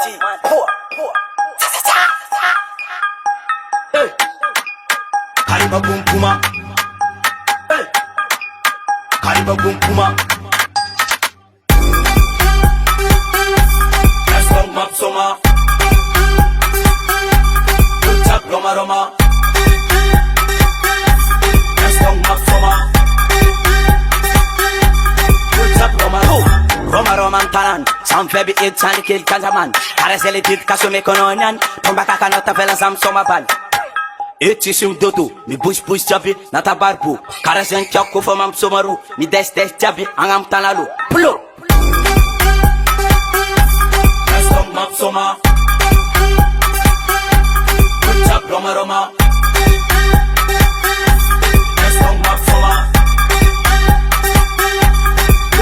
Mati, poa. Hey. Kariba boom puma. Hey. Kariba boom puma. Estong map soma. Ucap Roma Roma. Estong map soma. Ucap Roma Roma. Roma Roma tanan. Sam febi it chan kill kanjaman. Karaseli tit kasume kononian. Tomba kakanota vela sam soma bal. Eti sim doto, mi push chavi, nata barbu. Karasen kyako fa mam somaru, mi des chavi, angam tanalu. Pulo. Estong map soma. Ucap Roma Roma. Estong map soma.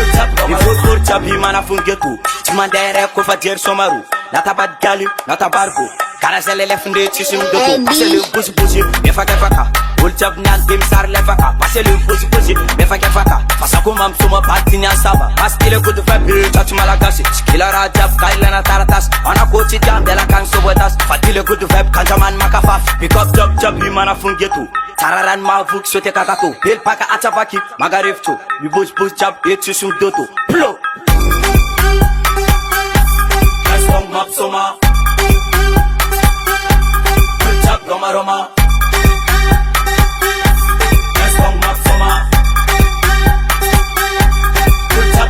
Ucap Roma Roma. Chavi mana fungetu, chimandere ko fajer somaru. Nata badgali, nata barbu. Karasele lefunde chisim doto, pasele buzi, mefaka faka. Ulchab nan dim sar lefaka, pasele buzi, mefaka faka. Pasako mam suma partinya saba, pastile kudu fabi, chachi malagasi. Skila rajab kailana taratas, ana kochi jam dela kang sobotas. Fatile kudu fab kanjaman makafaf, pick up job himana fungetu. Tararan mavuk sote kakako, bil paka achapaki, magariftu. Mi buzi chab chisim doto, plo. Estong map soma. Roma Roma. Estong map soma.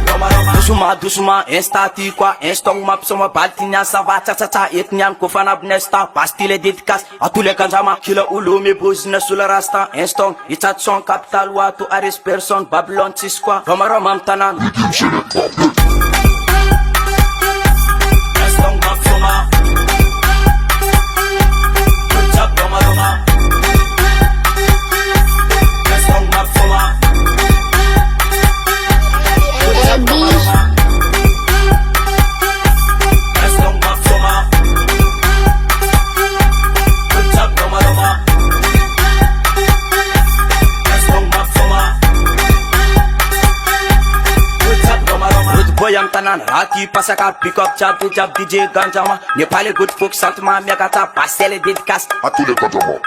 Roma Roma. Dusuma, estati kwa, estong map soma. Baltinya sava, cha, etnian kofana bnesta. Pastile dedikas, atule kanjama. Kila ulumi business sula rasta. Estong, itat son capital watu aris person. Babylon tiskwa, Roma Roma mtanan. Estong map soma. Roma Roma. Estong map soma. Roma Roma. Estong map soma. Roma Roma. Estong map soma. Roma Roma. Good boy am tanan, raki pasaka pick up chap DJ ganjama. Nepali good folk santma megata pasele dedikas. Atule kanjama.